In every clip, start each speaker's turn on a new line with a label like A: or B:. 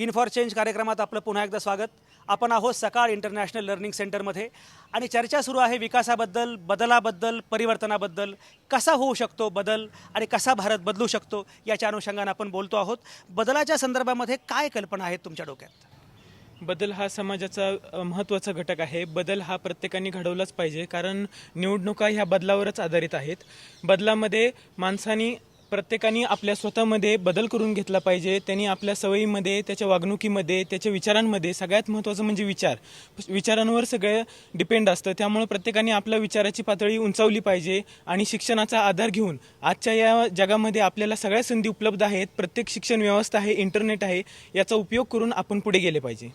A: In for change कार्यक्रमात आपलं पुन्हा एकदा स्वागत. आपण आहोत सकाळ इंटरनॅशनल लर्निंग सेंटरमध्ये आणि चर्चा सुरू आहे विकासाबद्दल, बदलाबद्दल, परिवर्तनाबद्दल. कसा होऊ शकतो बदल आणि कसा भारत बदलू शकतो याच्या अनुषंगाने आपण बोलतो आहोत. बदलाच्या संदर्भामध्ये काय कल्पना आहेत तुमच्या डोक्यात?
B: बदल हा समाजाचा महत्त्वाचा घटक आहे. बदल हा प्रत्येकाने घडवलाच पाहिजे, कारण निवडणुका ह्या बदलावरच आधारित आहेत. बदलामध्ये माणसानी प्रत्येकाने आपल्या स्वतःमध्ये बदल करून घेतला पाहिजे. त्यांनी आपल्या सवयीमध्ये, त्याच्या वागणुकीमध्ये, त्याच्या विचारांमध्ये, सगळ्यात महत्त्वाचं म्हणजे विचारांवर सगळं डिपेंड असतं. त्यामुळे प्रत्येकाने आपल्या विचाराची पातळी उंचावली पाहिजे आणि शिक्षणाचा आधार घेऊन आजच्या या जगामध्ये आपल्याला सगळ्या संधी उपलब्ध आहेत. प्रत्येक शिक्षण व्यवस्था आहे, इंटरनेट आहे, याचा उपयोग करून आपण पुढे गेले पाहिजे.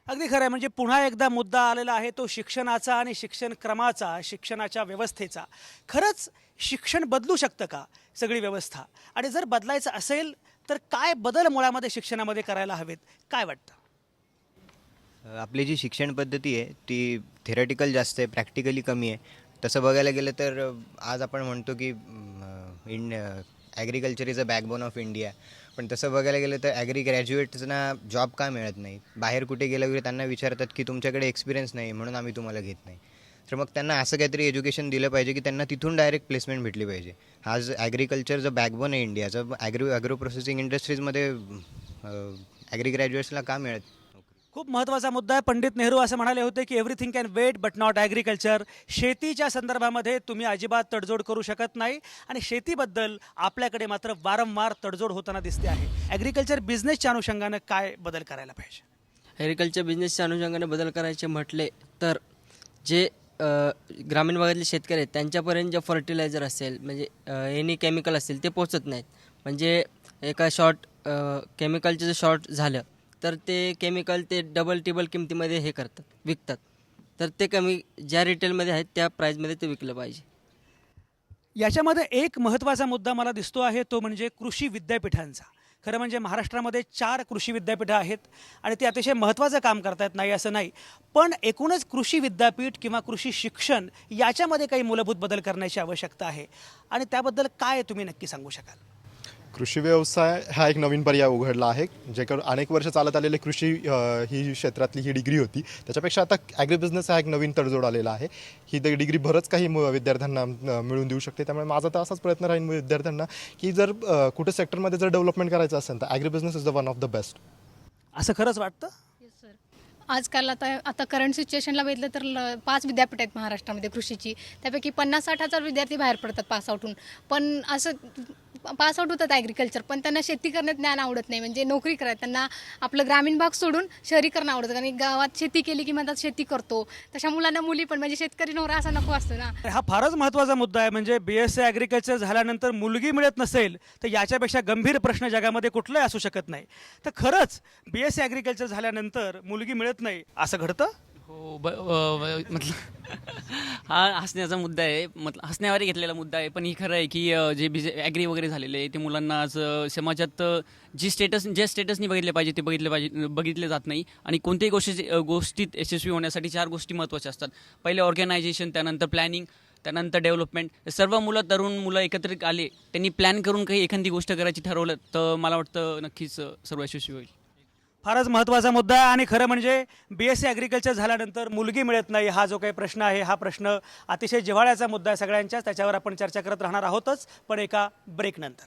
A: अगदी खरं आहे. म्हणजे पुन्हा एकदा मुद्दा आलेला आहे तो शिक्षणाचा आणि शिक्षण क्रमाचा, शिक्षणाच्या व्यवस्थेचा. खरंच शिक्षण बदलू शकतं का सगळी व्यवस्था? आणि जर बदलायचं असेल तर काय बदल मुळामध्ये शिक्षणामध्ये करायला हवेत, काय वाटतं?
C: आपली जी शिक्षण पद्धती आहे ती थेरटिकल जास्त आहे, प्रॅक्टिकली कमी आहे. तसं बघायला गेलं तर आज आपण म्हणतो की agriculture is a backbone of India. पण तसं बघायला गेलं तर ग्रॅज्युएट्सना जॉब का मिळत नाही? बाहेर कुठे गेलं वगैरे त्यांना विचारतात की तुमच्याकडे एक्सपिरियन्स नाही म्हणून आम्ही तुम्हाला घेत नाही. तर मग त्यांना असं काहीतरी एज्युकेशन दिलं पाहिजे की त्यांना तिथून डायरेक्ट प्लेसमेंट भेटली पाहिजे. आज ॲग्रिकल्चरचं बॅकबोन आहे इंडियाचं. ॲग्रो प्रोसेसिंग इंडस्ट्रीजमध्ये ग्रॅज्युएट्सला का मिळत?
A: खूप महत्त्वाचा मुद्दा आहे. पंडित नेहरू असं म्हणाले होते की everything can wait but not agriculture. शेतीच्या संदर्भामध्ये तुम्ही अजिबात तडजोड करू शकत नाही आणि शेतीबद्दल आपल्याकडे मात्र वारंवार तडजोड होताना दिसते आहे. ॲग्रिकल्चर बिझनेसच्या अनुषंगानं काय बदल करायला पाहिजे?
D: ॲग्रिकल्चर बिझनेसच्या अनुषंगाने बदल करायचे म्हटले तर जे ग्रामीण भागातले शेतकरी आहेत त्यांच्यापर्यंत जे फर्टिलायझर असेल, म्हणजे एनी केमिकल असतील, ते पोचत नाहीत. म्हणजे एका केमिकलचं जर शॉर्ट झालं तर ते केमिकल ते डबल टिबल किमतीमध्ये विकतात. तर ते कमी ज्या रिटेलमध्ये आहेत त्या प्राईजमध्ये ते विकलं पाहिजे.
A: याच्यामध्ये एक महत्त्वाचा मुद्दा मला दिसतो आहे तो म्हणजे कृषी विद्यापीठांचा. खरं म्हणजे महाराष्ट्रामध्ये 4 कृषी विद्यापीठं आहेत आणि ते अतिशय महत्त्वाचं काम करतायत, नाही असं नाही. पण एकूणच कृषी विद्यापीठ किंवा कृषी शिक्षण याच्यामध्ये काही मूलभूत बदल करण्याची आवश्यकता आहे आणि त्याबद्दल काय तुम्ही नक्की सांगू शकाल?
E: कृषी व्यवसाय हा एक नवीन पर्याय उघडला आहे. जे अनेक वर्ष चालत आलेले कृषी ही क्षेत्रातली ही डिग्री होती, त्याच्यापेक्षा आता ॲग्री बिझनेस हा एक नवीन तडजोड आलेला आहे. ही डिग्री बरंच काही विद्यार्थ्यांना मिळून देऊ शकते. त्यामुळे माझा तर असाच प्रयत्न राहील विद्यार्थ्यांना की जर कुठे सेक्टरमध्ये जर डेव्हलपमेंट करायचं असेल तर agri business is the one of the best.
A: असं खरंच वाटतं?
F: आजकाल आता करंट सिच्युएशनला बघितलं तर 5 विद्यापीठ आहेत महाराष्ट्रामध्ये कृषीची. त्यापैकी 50-60 हजार विद्यार्थी बाहेर पडतात पासआउटहून. पण असं पासआउट होतात ॲग्रिकल्चर, पण त्यांना शेती करण्यात ज्ञान आवडत नाही. म्हणजे नोकरी करायला त्यांना आपलं ग्रामीण भाग सोडून शहरीकरण आवडतं. कारण गावात शेती केली की म्हणतात शेती करतो. तशा मुलांना मुली पण, म्हणजे शेतकरी नवरा असा नको असतो ना.
A: हा फारच महत्त्वाचा मुद्दा आहे. म्हणजे BSc ॲग्रिकल्चर झाल्यानंतर मुलगी मिळत नसेल तर याच्यापेक्षा गंभीर प्रश्न जगामध्ये कुठलाही असू शकत नाही. तर खरंच BSc ॲग्रिकल्चर झाल्यानंतर मुलगी मिळत नाही असं घडतं?
G: हो. मतलब हा हसण्याचा मुद्दा आहे, हसण्यावर घेतलेला मुद्दा आहे. पण ही खरं आहे की जे ॲग्री वगैरे झालेले आहे ते मुलांना आज समाजात ज्या स्टेटसनी बघितले पाहिजे ते बघितले जात नाही. आणि कोणत्याही गोष्टीत यशस्वी होण्यासाठी 4 गोष्टी महत्त्वाच्या असतात. पहिले ऑर्गनायझेशन, त्यानंतर प्लॅनिंग, त्यानंतर डेव्हलपमेंट. सर्व तरुण मुलं एकत्रित आले, त्यांनी प्लॅन करून काही एखादी गोष्ट करायची ठरवलं तर मला वाटतं नक्कीच सर्व यशस्वी होईल.
A: फारच महत्त्वाचा मुद्दा आहे. आणि खरं म्हणजे BSc ॲग्रिकल्चर झाल्यानंतर मुलगी मिळत नाही हा जो काही प्रश्न आहे हा प्रश्न अतिशय जिव्हाळ्याचा मुद्दा आहे सगळ्यांच्याच. त्याच्यावर आपण चर्चा करत राहणार आहोतच, पण एका ब्रेकनंतर.